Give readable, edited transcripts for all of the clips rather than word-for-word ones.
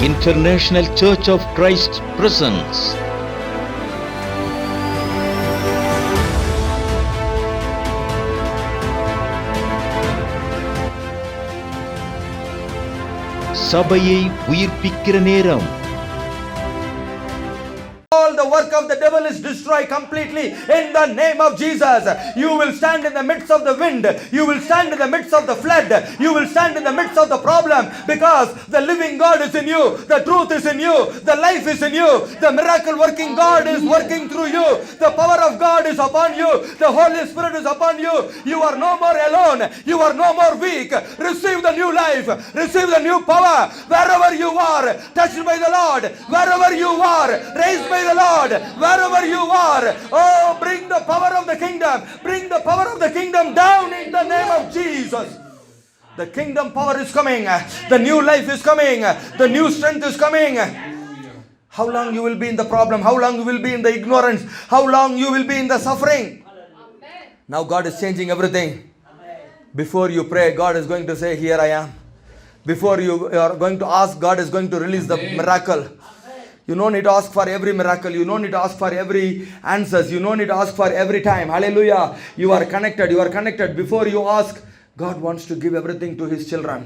International Church of Christ presents சபையை உயிர்ப்பிக்கிற நேரம். All the work of the devil is destroyed completely in the name of Jesus. You will stand in the midst of the wind. You will stand in the midst of the flood. You will stand in the midst of the problem because the living God is in you. The truth is in you. The life is in you. The miracle working God is working through you. The power of God is upon you. The Holy Spirit is upon you. You are no more alone. You are no more weak. Receive the new life. Receive the new power. Wherever you are, touched by the Lord. Wherever you are, raised by the Lord, wherever you are, oh, bring the power of the kingdom, bring the power of the kingdom down in the name of Jesus. The kingdom power is coming, the new life is coming, the new strength is coming. How long you will be in the problem, how long you will be in the ignorance, how long you will be in the suffering. Now God is changing everything. Before you pray, God is going to say, here I am. Before you are going to ask, God is going to release the miracle. You don't need to ask for every miracle. You don't need to ask for every answers. You don't need to ask for every time. Hallelujah. You are connected. You are connected. Before you ask, God wants to give everything to His children.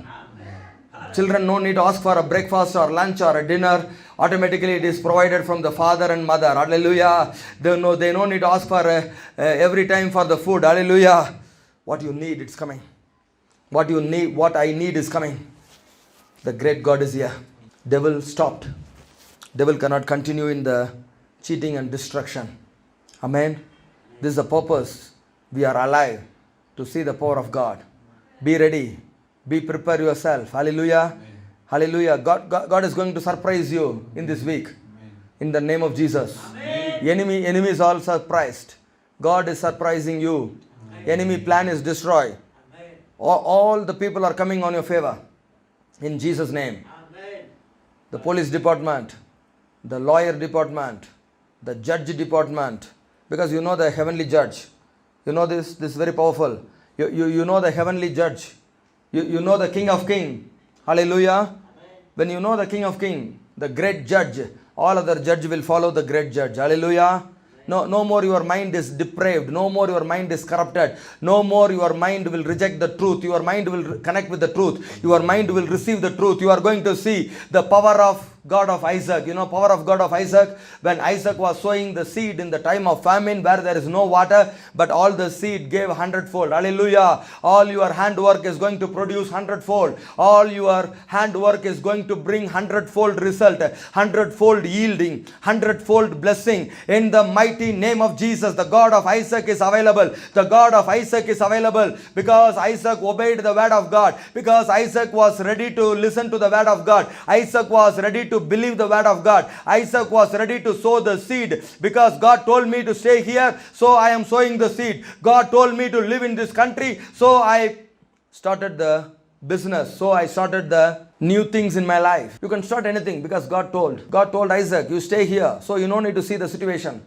Children don't need to ask for a breakfast or lunch or a dinner. Automatically it is provided from the father and mother. Hallelujah. They don't need to ask for every time for the food. Hallelujah. What you need, it's coming. What you need, what I need is coming. The great God is here. Devil stopped. Devil cannot continue in the cheating and destruction. Amen. This is the purpose. We are alive to see the power of God. Be ready. Be prepared yourself. Hallelujah. Amen. Hallelujah. God is going to surprise you in this week. Amen. In the name of Jesus. Amen. Enemy is all surprised. God is surprising you. Amen. Enemy plan is destroyed. All the people are coming on your favor. In Jesus' name. Amen. The police department, the lawyer department, the judge department, because you know the heavenly judge. You know this is very powerful. You know the heavenly judge. You know the King of Kings. Hallelujah. Amen. When you know the King of Kings, the great judge, all other judge will follow the great judge. Hallelujah. No more your mind is depraved. No more your mind is corrupted. No more your mind will reject the truth. Your mind will connect with the truth. Your mind will receive the truth. You are going to see the power of God of Isaac. You know, power of God of Isaac. When Isaac was sowing the seed in the time of famine where there is no water, but all the seed gave 100-fold. Hallelujah. All your handwork is going to produce 100-fold. All your handwork is going to bring 100-fold result, 100-fold yielding, 100-fold blessing. In the mighty name of Jesus, the God of Isaac is available. The God of Isaac is available because Isaac obeyed the word of God. Because Isaac was ready to listen to the word of God. Isaac was ready to believe the word of God. Isaac was ready to sow the seed because God told me to stay here, so I am sowing the seed. God told me to live in this country, so I started the business. So I started the new things in my life. You can start anything because God told Isaac, you stay here, so you don't need to see the situation.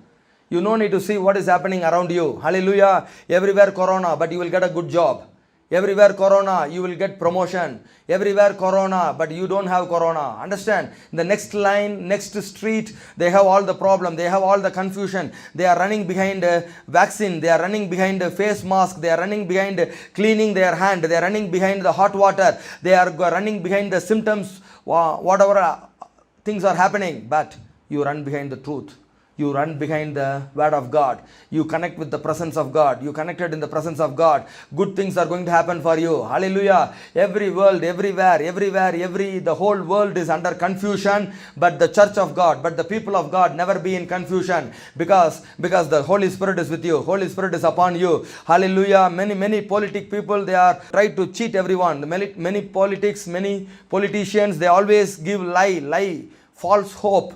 You don't need to see what is happening around you. Hallelujah. Everywhere corona, but you will get a good job. Everywhere corona, you will get promotion. Everywhere corona, but you don't have corona. Understand? The next line, next street, they have all the problem. They have all the confusion. They are running behind a vaccine. They are running behind a face mask. They are running behind cleaning their hand. They are running behind the hot water. They are running behind the symptoms, whatever things are happening. But you run behind the truth. You run behind the word of God. You connect with the presence of God. You connected in the presence of God. Good things are going to happen for you. Hallelujah. Every world, everywhere, the whole world is under confusion. But the church of God, but the people of God never be in confusion. Because the Holy Spirit is with you. Holy Spirit is upon you. Hallelujah. Many politic people, they are trying to cheat everyone. Many politicians, they always give lie, false hope.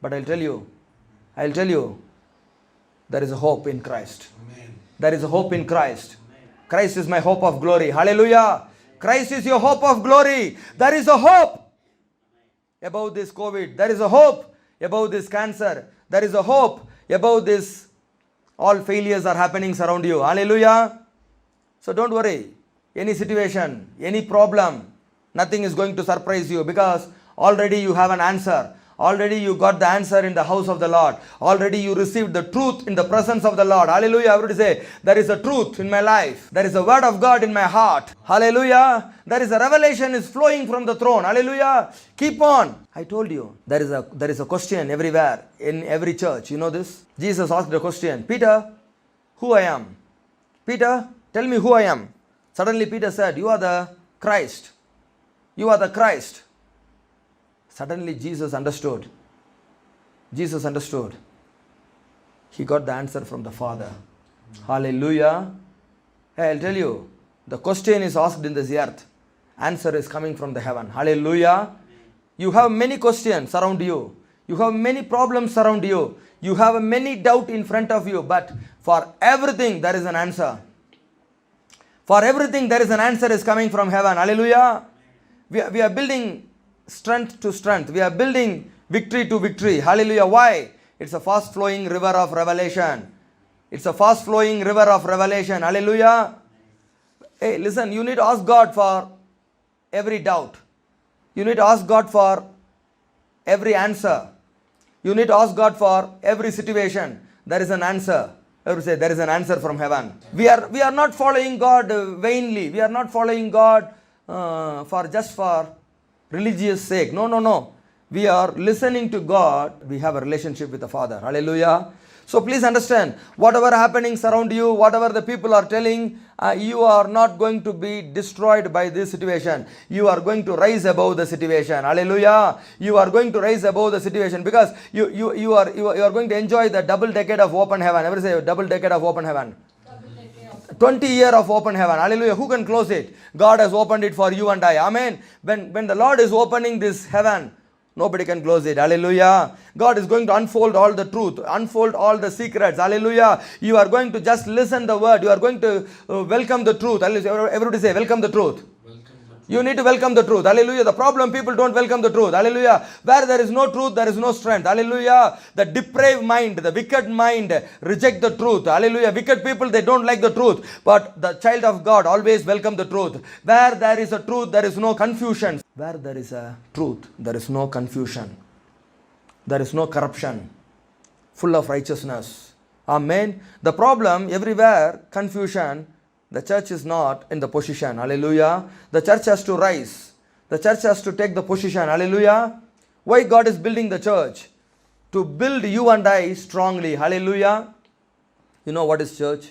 But I'll tell you, there is a hope in Christ. Amen. There is a hope in Christ. Amen. Christ is my hope of glory. Hallelujah. Christ is your hope of glory. There is a hope about this COVID. There is a hope about this cancer. There is a hope about this. All failures are happening around you. Hallelujah. So don't worry. Any situation, any problem, nothing is going to surprise you because Already you have an answer. Already you got the answer in the house of the Lord. Already you received the truth in the presence of the Lord. Hallelujah. Everybody say, there is a truth in my life. There is a word of God in my heart. Hallelujah. There is a revelation is flowing from the throne. Hallelujah. Keep on. I told you, there is a question everywhere in every church. You know this? Jesus asked the question, Peter, who I am? Peter, tell me who I am. Suddenly Peter said, you are the Christ. You are the Christ. Suddenly Jesus understood. Jesus understood. He got the answer from the Father. Hallelujah. Hey, I'll tell you, the question is asked in this earth. Answer is coming from the heaven. Hallelujah. You have many questions around you. You have many problems around you. You have many doubt in front of you. But for everything there is an answer. For everything there is an answer is coming from heaven. Hallelujah. We are building strength to strength. We are building victory to victory. Hallelujah. Why? It's a fast flowing river of revelation. It's a fast flowing river of revelation. Hallelujah. Hey, listen, you need to ask God for every doubt. You need to ask God for every answer. You need to ask God for every situation. There is an answer. Everybody say, there is an answer from heaven. We are not following God vainly. We are not following God for religious sake. No. We are listening to God. We have a relationship with the Father. Hallelujah. So please understand, whatever happenings around you, whatever the people are telling, you are not going to be destroyed by this situation. You are going to rise above the situation. Hallelujah. You are going to rise above the situation because you are going to enjoy the double decade of open heaven. Everybody say double decade of open heaven. 20 years of open heaven. Hallelujah. Who can close it? God has opened it for you and I. Amen. When the Lord is opening this heaven, nobody can close it. Hallelujah. God is going to unfold all the truth, unfold all the secrets. Hallelujah. You are going to just listen the word. You are going to welcome the truth. Hallelujah. Everybody say, welcome the truth. You need to welcome the truth. Hallelujah. The problem, people don't welcome the truth. Hallelujah. Where there is no truth, there is no strength. Hallelujah. The depraved mind, the wicked mind reject the truth. Hallelujah. Wicked people, they don't like the truth. But the child of God always welcome the truth. Where there is a truth, there is no confusion. Where there is a truth, there is no confusion. There is no corruption. Full of righteousness. Amen. The problem everywhere, confusion. The church is not in the position. Hallelujah. The church has to rise. The church has to take the position. Hallelujah. Why God is building the church? To build you and I strongly. Hallelujah. You know what is church?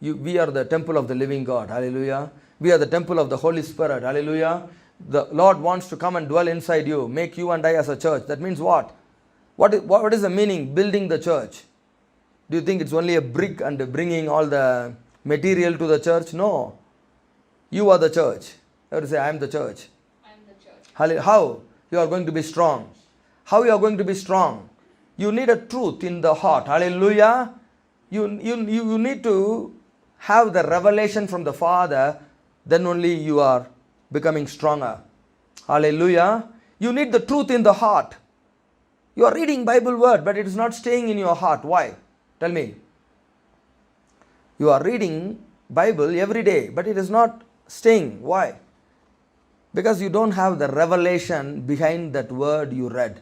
We are the temple of the living God. Hallelujah. We are the temple of the Holy Spirit. Hallelujah. The Lord wants to come and dwell inside you. Make you and I as a church. That means what? What is the meaning? Building the church. Do you think it's only a brick and bringing all the material to the church? No. You are the church. Everybody say, I am the church. I am the church. How? You are going to be strong. How you are going to be strong? You need a truth in the heart. Hallelujah. You need to have the revelation from the Father. Then only you are becoming stronger. Hallelujah. You need the truth in the heart. You are reading Bible word, but it is not staying in your heart. Why? Tell me. You are reading Bible every day, but it is not staying. Why? Because you don't have the revelation behind that word you read.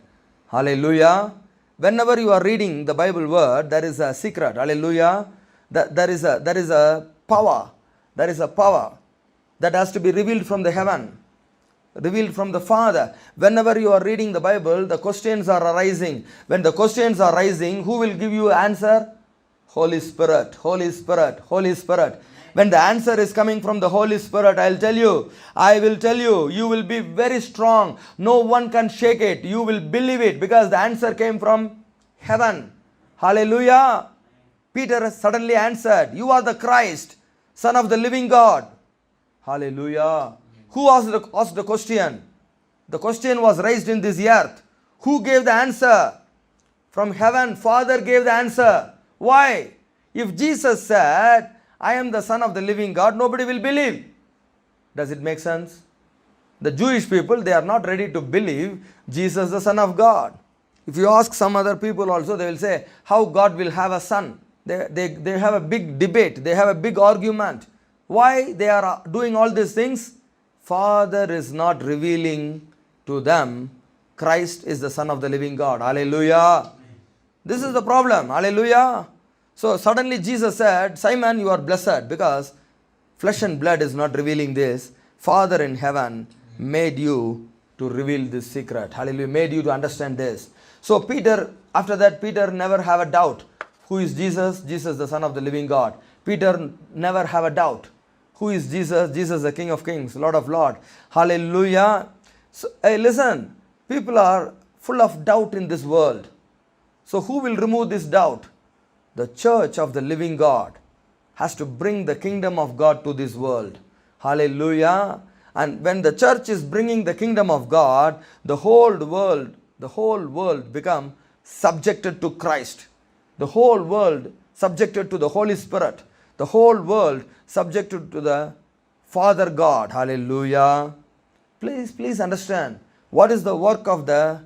Hallelujah. Whenever you are reading the Bible word, there is a secret. Hallelujah. There is a power. There is a power that has to be revealed from the heaven. Revealed from the Father. Whenever you are reading the Bible, the questions are arising. When the questions are rising, who will give you answer? Holy Spirit, Holy Spirit, Holy Spirit. When the answer is coming from the Holy Spirit, I will tell you, you will be very strong. No one can shake it. You will believe it because the answer came from heaven. Hallelujah. Peter suddenly answered, you are the Christ, Son of the living God. Hallelujah. Who asked the question? The question was raised in this earth. Who gave the answer? From heaven, Father gave the answer. Why? If Jesus said, I am the Son of the living God, nobody will believe. Does it make sense? The Jewish people, they are not ready to believe Jesus the Son of God. If you ask some other people also, they will say, how God will have a son? They have a big debate. They have a big argument. Why they are doing all these things? Father is not revealing To them, Christ is the Son of the living God. Hallelujah. This is the problem. Hallelujah. So suddenly Jesus said, Simon, you are blessed because flesh and blood is not revealing this. Father in heaven made you to reveal this secret. Hallelujah. Made you to understand this. So Peter, after that, Peter never have a doubt. Who is Jesus? Jesus, the Son of the living God. Peter never have a doubt. Who is Jesus? Jesus, the King of Kings, Lord of Lords. Hallelujah. So, hey, listen. People are full of doubt in this world. So who will remove this doubt? The church of the living God has to bring the kingdom of God to this world. Hallelujah. And when the church is bringing the kingdom of God, the whole world become subjected to Christ. The whole world subjected to the Holy Spirit. The whole world subjected to the Father God. Hallelujah. Please understand. What is the work of the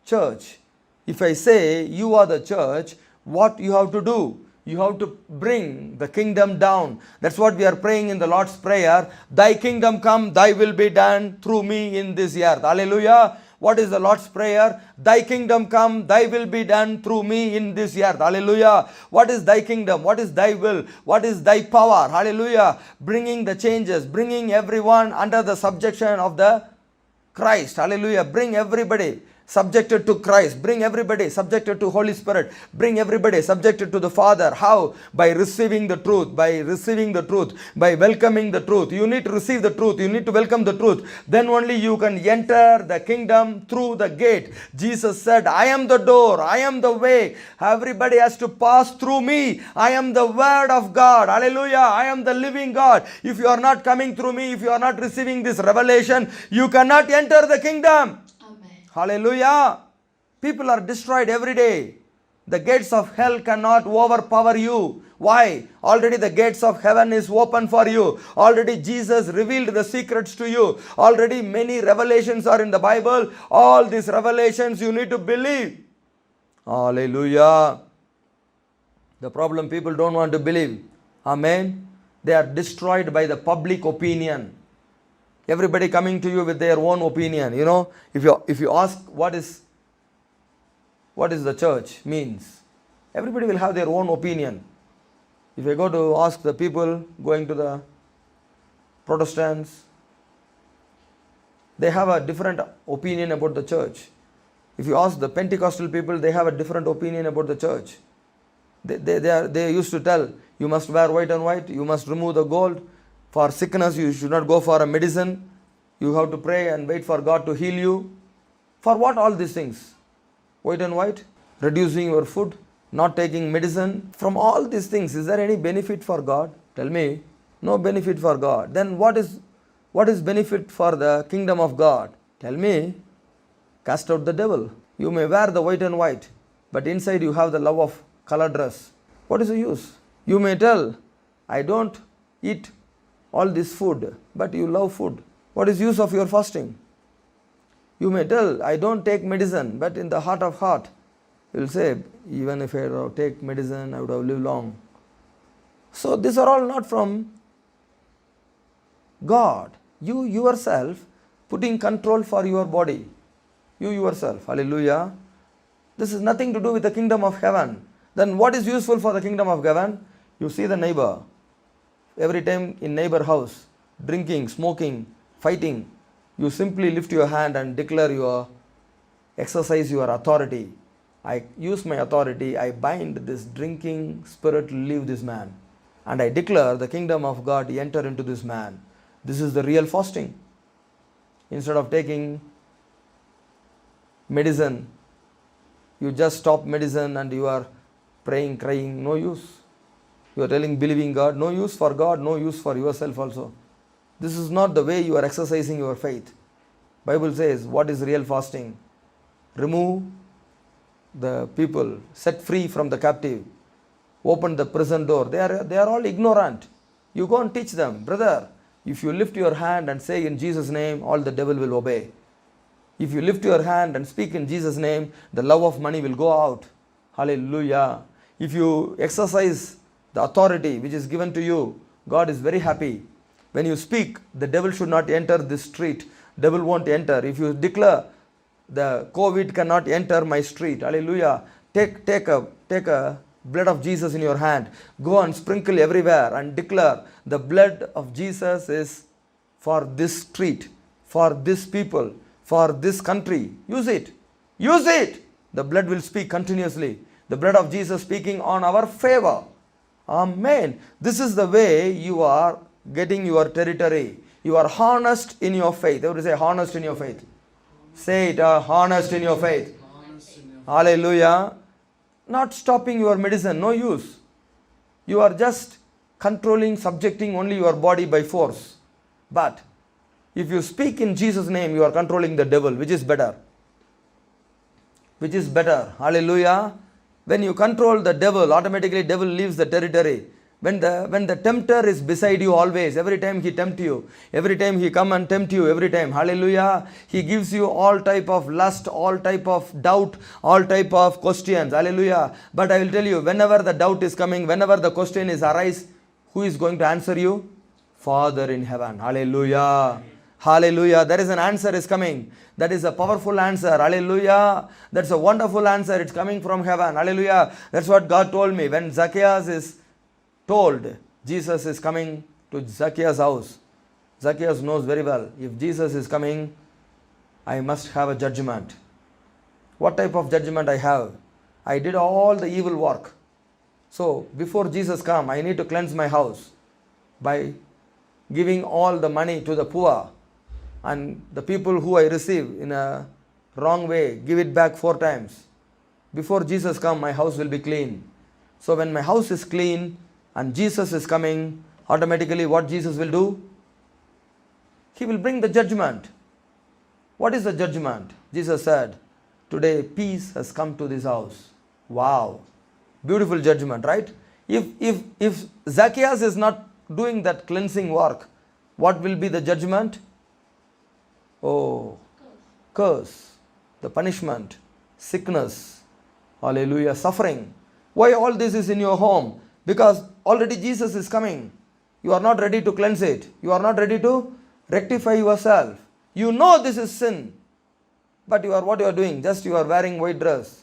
church? If I say you are the church, what you have to do? You have to bring the kingdom down. That's what we are praying in the Lord's Prayer. Thy kingdom come, thy will be done through me in this earth. Hallelujah. What is the Lord's Prayer? Thy kingdom come, thy will be done through me in this earth. Hallelujah. What is thy kingdom? What is thy will? What is thy power? Hallelujah. Bringing the changes, bringing everyone under the subjection of the Christ. Hallelujah. Bring everybody subjected to Christ. Bring everybody subjected to Holy Spirit. Bring everybody subjected to the Father. How? By receiving the truth. By receiving the truth. By welcoming the truth. You need to receive the truth. You need to welcome the truth. Then only you can enter the kingdom through the gate. Jesus said, I am the door. I am the way. Everybody has to pass through me. I am the word of God. Hallelujah. I am the living God. If you are not coming through me, if you are not receiving this revelation, you cannot enter the kingdom. Hallelujah. People are destroyed every day. The gates of hell cannot overpower you. Why? Already the gates of heaven is open for you. Already Jesus revealed the secrets to you. Already many revelations are in the Bible. All these revelations you need to believe. Hallelujah. The problem, people don't want to believe. Amen. They are destroyed by the public opinion. Everybody coming to you with their own opinion. You know, if you ask what is the church means, everybody will have their own opinion. If I go to ask the people going to the Protestants, they have a different opinion about the church. If you ask the Pentecostal people, they have a different opinion about the church. They used to tell, you must wear white and white, you must remove the gold. For sickness, you should not go for a medicine. You have to pray and wait for God to heal you. For what all these things? White and white, reducing your food, not taking medicine. From all these things, is there any benefit for God? Tell me. No benefit for God. Then what is benefit for the kingdom of God? Tell me. Cast out the devil. You may wear the white and white, but inside you have the love of color dress. What is the use? You may tell, I don't eat all this food, but you love food. What is use of your fasting? You may tell, I don't take medicine, but in the heart of heart, you will say, even if I take medicine, I would have lived long. So these are all not from God. You yourself putting control for your body. You yourself. Hallelujah. This is nothing to do with the kingdom of heaven. Then what is useful for the kingdom of heaven? You see the neighbor. Every time in neighbor house, drinking, smoking, fighting, you simply lift your hand and exercise your authority. I use my authority, I bind this drinking spirit to leave this man. And I declare the kingdom of God enter into this man. This is the real fasting. Instead of taking medicine, you just stop medicine and you are praying, crying, no use. You are telling, believing God, no use for God, no use for yourself also. This is not the way you are exercising your faith. Bible says, what is real fasting? Remove the people, set free from the captive, open the prison door. They are all ignorant. You go and teach them, brother, if you lift your hand and say in Jesus' name, all the devil will obey. If you lift your hand and speak in Jesus' name, the love of money will go out. Hallelujah. If you exercise the authority which is given to you, God is very happy. When you speak, the devil should not enter this street. devil won't enter. If you declare the COVID cannot enter my street, hallelujah, take a blood of Jesus in your hand, go and sprinkle everywhere and declare the blood of Jesus is for this street, for this people, for this country. Use it. Use it. The blood will speak continuously. The blood of Jesus speaking on our favor. Amen. This is the way you are getting your territory. You are honest in your faith. Everybody say honest in your faith. Say it, honest in your faith. Hallelujah. Not stopping your medicine, no use. You are just controlling, subjecting only your body by force. But if you speak in Jesus' name, you are controlling the devil, which is better. Which is better. Hallelujah. When you control the devil, automatically devil leaves the territory. When the tempter is beside you always, every time he tempt you, every time he come and tempt you, every time, hallelujah, he gives you all type of lust, all type of doubt, all type of questions, hallelujah. But I will tell you, whenever the doubt is coming, whenever the question is arise, who is going to answer you? Father in heaven, hallelujah. Hallelujah. There is an answer is coming. That is a powerful answer. Hallelujah. That's a wonderful answer. It's coming from heaven. Hallelujah. That's what God told me. When Zacchaeus is told Jesus is coming to Zacchaeus' house, Zacchaeus knows very well, if Jesus is coming, I must have a judgment. What type of judgment I have? I did all the evil work. So before Jesus come, I need to cleanse my house by giving all the money to the poor, and the people who I receive in a wrong way, give it back 4 times. Before Jesus come, my house will be clean. So when my house is clean and Jesus is coming, automatically what Jesus will do? He will bring the judgment. What is the judgment? Jesus said, today peace has come to this house. Wow. Beautiful judgment, right? If Zacchaeus is not doing that cleansing work, what will be the judgment? Oh, curse, the punishment, sickness, hallelujah, suffering. Why all this is in your home? Because already Jesus is coming. You are not ready to cleanse it. You are not ready to rectify yourself. You know this is sin. But what you are doing? Just you are wearing white dress.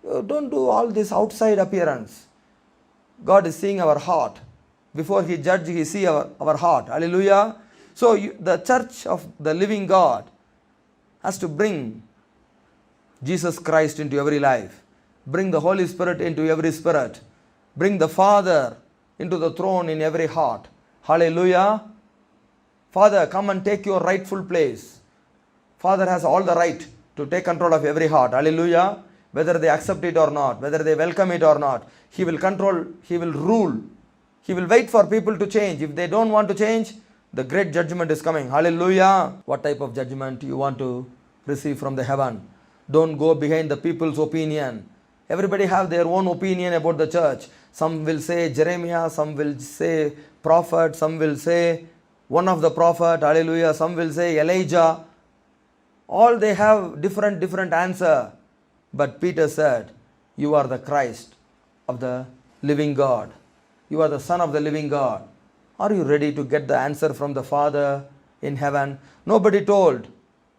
You don't do all this outside appearance. God is seeing our heart. Before He judge, He see our heart. Hallelujah. So the church of the living God has to bring Jesus Christ into every life. Bring the Holy Spirit into every spirit. Bring the Father into the throne in every heart. Hallelujah. Father, come and take your rightful place. Father has all the right to take control of every heart. Hallelujah. Whether they accept it or not, whether they welcome it or not, He will control, He will rule. He will wait for people to change. If they don't want to change, the great judgment is coming. Hallelujah. What type of judgment you want to receive from the heaven? Don't go behind the people's opinion. Everybody have their own opinion about the church. Some will say Jeremiah, some will say prophet, some will say one of the prophet, hallelujah, some will say Elijah. All they have different answer. But Peter said, you are the Christ of the living God. You are the Son of the living God. Are you ready to get the answer from the Father in heaven? Nobody told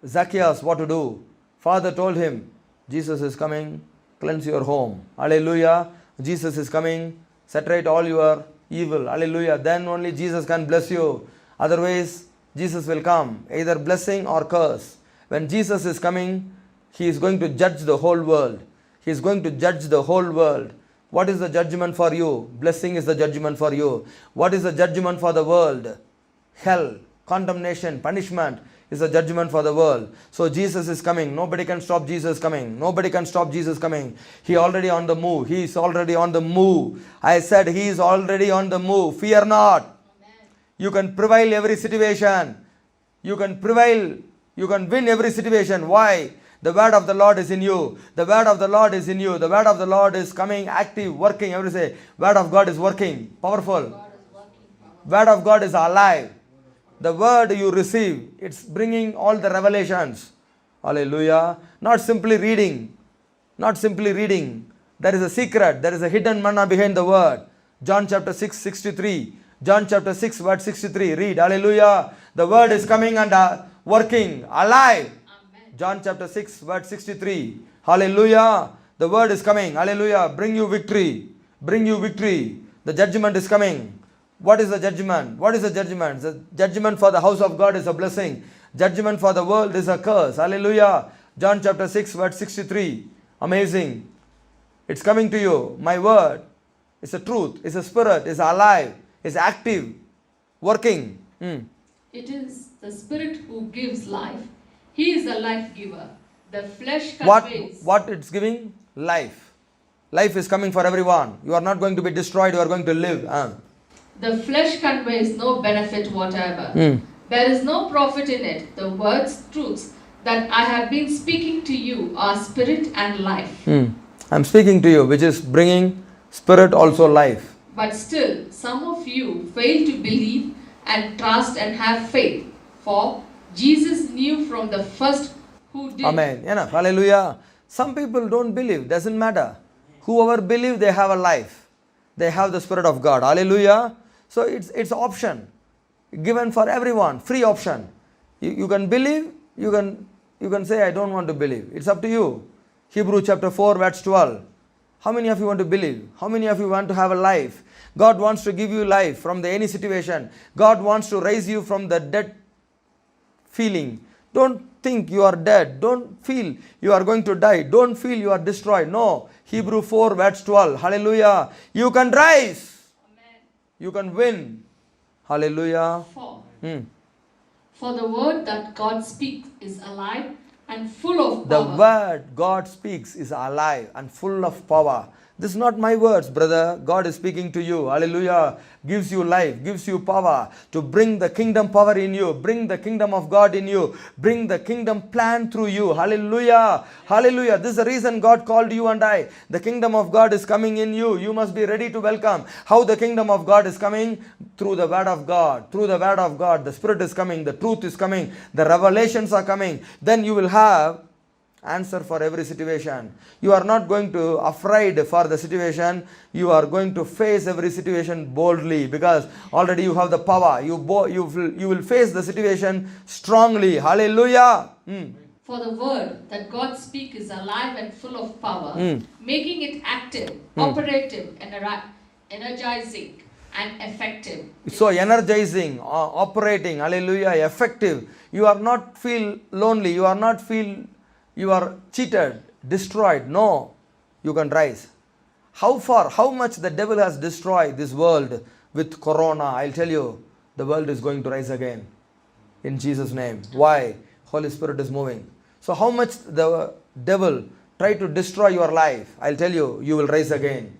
Zacchaeus what to do. Father told him, Jesus is coming, cleanse your home. Hallelujah. Jesus is coming, set right all your evil. Hallelujah. Then only Jesus can bless you. Otherwise, Jesus will come, either blessing or curse. When Jesus is coming, He is going to judge the whole world. He is going to judge the whole world. What is the judgment for you? Blessing is the judgment for you. What is the judgment for the world? Hell, condemnation, punishment is the judgment for the world. So Jesus is coming. Nobody can stop Jesus coming. Nobody can stop Jesus coming. He already on the move. He is already on the move. I said He is already on the move. Fear not. Amen. You can prevail every situation. You can prevail. You can win every situation. Why? The word of the Lord is in you. The word of the Lord is in you. The word of the Lord is coming, active, working. Everybody say, word of God is working. Powerful. Word of God is alive. The word you receive, it's bringing all the revelations. Hallelujah. Not simply reading. Not simply reading. There is a secret. There is a hidden manna behind the word. John chapter 6, 63. John chapter 6, verse 63. Read. Hallelujah. The word is coming and working, alive. John chapter 6, verse 63. Hallelujah. The word is coming. Hallelujah. Bring you victory. Bring you victory. The judgment is coming. What is the judgment? What is the judgment? The judgment for the house of God is a blessing. Judgment for the world is a curse. Hallelujah. John chapter 6, verse 63. Amazing. It's coming to you. My word is a truth, is a spirit, is alive, is active, working. It is the Spirit who gives life. He is the life giver. The flesh What conveys. it's giving? Life. Life is coming for everyone. You are not going to be destroyed, you are going to live. The flesh conveys no benefit whatever. There is no profit in it. The words, truths that I have been speaking to you are spirit and life. I'm speaking to you, which is bringing spirit, also life. But still, some of you fail to believe and trust and have faith. For Jesus knew from the first who did. Amen. Enough. Hallelujah. Some people don't believe. Doesn't matter. Whoever believes, they have a life. They have the Spirit of God. Hallelujah. So it's option. Given for everyone. Free option. You can believe. You can say, I don't want to believe. It's up to you. Hebrews chapter 4, verse 12. How many of you want to believe? How many of you want to have a life? God wants to give you life from any situation. God wants to raise you from the dead feeling. Don't think you are dead. Don't feel you are going to die. Don't feel you are destroyed. No. Hebrew 4, verse 12. Hallelujah. You can rise. Amen. You can win. Hallelujah. For the word that God speaks is alive and full of The power. word God speaks is alive and full of power. This is not my words, brother. God is speaking to you. Hallelujah. Gives you life, gives you power to bring the kingdom power in you, bring the kingdom of God in you, bring the kingdom plan through you. Hallelujah. Hallelujah. This is the reason God called you and I. The kingdom of God is coming in you. You must be ready to welcome. How the kingdom of God is coming? Through the word of God. Through the word of God. The Spirit is coming. The truth is coming. The revelations are coming. Then you will have answer for every situation. You are not going to afraid for the situation. You are going to face every situation boldly because already you have the power. You will face the situation strongly. Hallelujah. For the word that God speaks is alive and full of power, making it active, operative, energizing, and effective. So energizing, operating, hallelujah, effective. You are not feel lonely. You are not feel you are cheated, destroyed. No, you can rise. How far, how much the devil has destroyed this world with corona, I'll tell you, the world is going to rise again. In Jesus' name. Why? Holy Spirit is moving. So how much the devil tried to destroy your life, I'll tell you, you will rise again.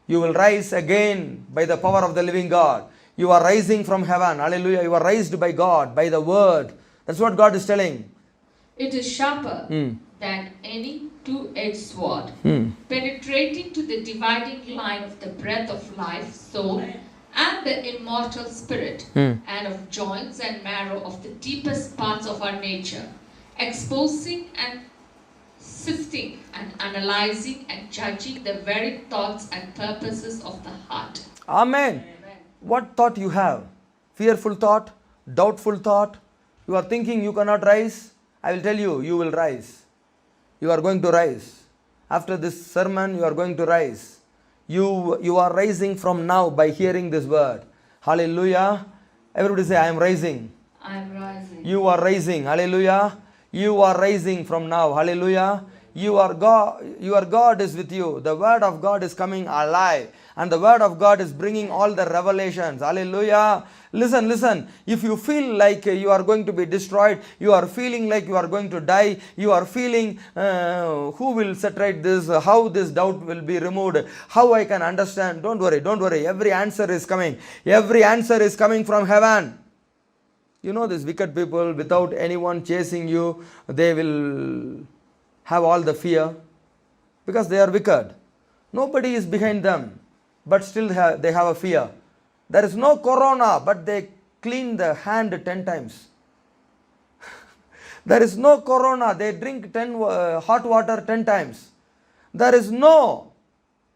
You will rise again by the power of the living God. You are rising from heaven. Hallelujah. You are raised by God, by the word. That's what God is telling. It is sharper than any two-edged sword, penetrating to the dividing line of the breath of life, soul, and the immortal spirit, and of joints and marrow of the deepest parts of our nature, exposing and sifting and analyzing and judging the very thoughts and purposes of the heart. Amen. What thought you have? Fearful thought? Doubtful thought? You are thinking you cannot rise? I will tell you, you will rise. You are going to rise. After this sermon, you are going to rise. You are rising from now by hearing this word. Hallelujah. Everybody say, I am rising. I am rising. You are rising. Hallelujah. You are rising from now. Hallelujah. Your God is with you. The word of God is coming alive. And the word of God is bringing all the revelations. Hallelujah. Listen. If you feel like you are going to be destroyed, you are feeling like you are going to die, you are feeling who will set right this, how this doubt will be removed, how I can understand. Don't worry. Every answer is coming. Every answer is coming from heaven. You know these wicked people, without anyone chasing you, they will have all the fear because they are wicked. Nobody is behind them, but still they have a fear. There is no corona, but they clean the hand 10 times. There is no corona, they drink hot water 10 times. There is no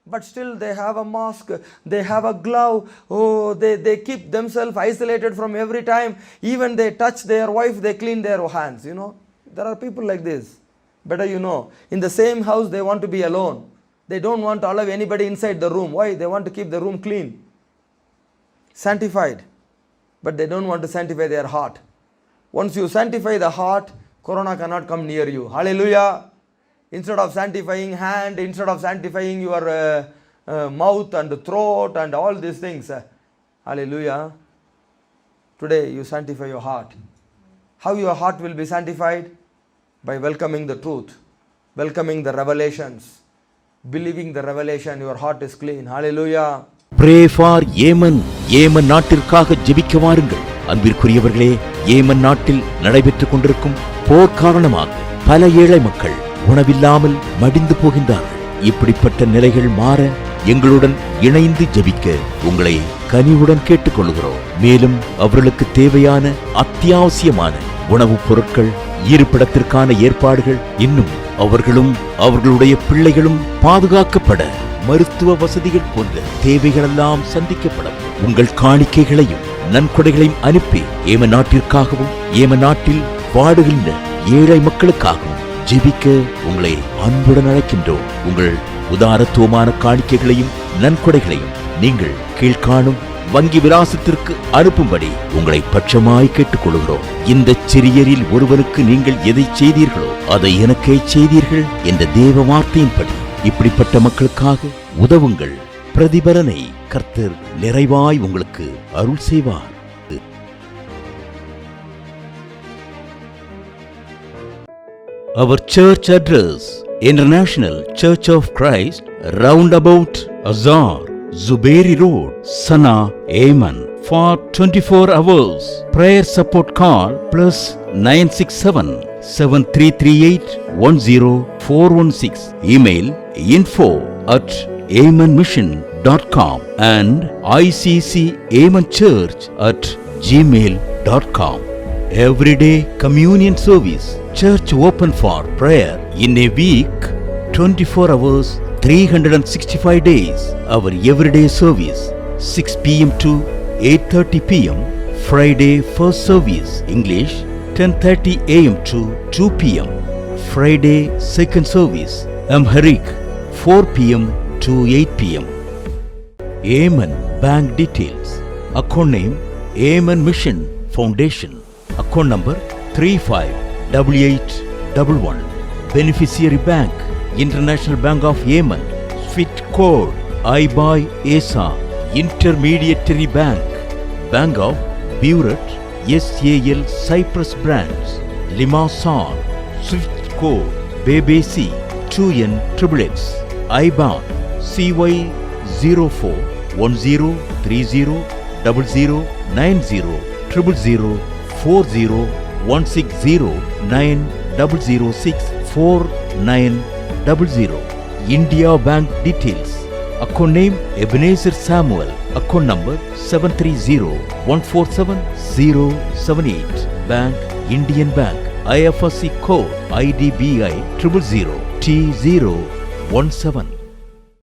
But still they have a mask, they have a glove, oh, they keep themselves isolated from every time. Even they touch their wife, they clean their hands, you know. There are people like this. Better you know, in the same house they want to be alone. They don't want to allow anybody inside the room. Why? They want to keep the room clean, sanctified. But they don't want to sanctify their heart. Once you sanctify the heart, Corona cannot come near you. Hallelujah. Instead of sanctifying hand, instead of sanctifying your mouth and throat and all these things, hallelujah, today you sanctify your heart. How your heart will be sanctified? By welcoming the truth, welcoming the revelations, believing the revelation. Your heart is clean. Hallelujah. Pray for Yemen. Yemen நாட்டிற்காக ஜெபிக்க வாருங்கள். அன்பிற்குரியவர்களே, Yemen நாட்டில் நடைபெற்றுக் கொண்டிருக்கும் போர் காரணமாக பல ஏழை மக்கள் உணவில்லாமல் மடிந்து போகின்றார்கள். இப்படிப்பட்ட நிலைகள் மாற எங்களுடன் இணைந்து ஜெபிக்க உங்களை கனிவுடன் கேட்டுக்கொள்கிறோம். மேலும் அவர்களுக்கு தேவையான அத்தியாவசியமான உணவுப் பொருட்கள், இருப்பிடத்திற்கான ஏற்பாடுகள், இன்னும் அவர்களும் அவர்களுடைய பிள்ளைகளும் பாதுகாக்கப்பட மருத்துவ வசதிகள் போன்ற தேவைகளெல்லாம் சந்திக்கப்படும். உங்கள் காணிக்கைகளையும் நன்கொடைகளையும் அனுப்பி ஏமன் நாட்டிற்காகவும் ஏமன் நாட்டில் வாடுகின்ற ஏழை மக்களுக்காகவும் ஜெபிக்க உங்களை அன்புடன் அழைக்கின்றோம். உங்கள் உதாரத்துவமான காணிக்கைகளையும் நன்கொடைகளையும் நீங்கள் கீழ்காணும் வங்கி விலாசத்திற்கு அனுப்பும்படி உங்களை பட்சமாய் கேட்டுக்கொள்கிறோம். இந்த சிறியரில் ஒருவருக்கு நீங்கள் எதை செய்தீர்களோ அதை எனக்கே செய்தீர்கள் என்ற தேவ வார்த்தையின்படி இப்படிப்பட்ட மக்களுக்காக உதவுங்கள். பிரதிபலனை கர்த்தர் நிறைவாய் உங்களுக்கு அருள் செய்வார். Our church address: International Church of Christ, Roundabout Azar, Zubairi Road, Sana, Yemen. For 24 hours prayer support, call +967 7338 10416. Email info@yemenmission.com and iccyemenchurch@gmail.com. Everyday communion service. Church open for prayer in a week, 24 hours, 365 days. Our everyday service, 6 p.m. to 8:30 p.m. Friday first service, English, 10:30 a.m. to 2 p.m. Friday second service, Amharic, 4 p.m. to 8 p.m. Yemen bank details. Account name: Yemen Mission Foundation. Account number 358811. Beneficiary bank: International Bank of Yemen. Swift code: IBAI-ESA. Intermediary bank: Bank of Beirut, SAL Cyprus branch, Limassol. Swift code: BBC 2N-XXX. IBAN: CY04 10300090 000 40 160 9006 4900. India bank details. Account name: Ebenezer Samuel. Account number 730147078. Bank: Indian Bank. IFSC code: IDBI 000 T017.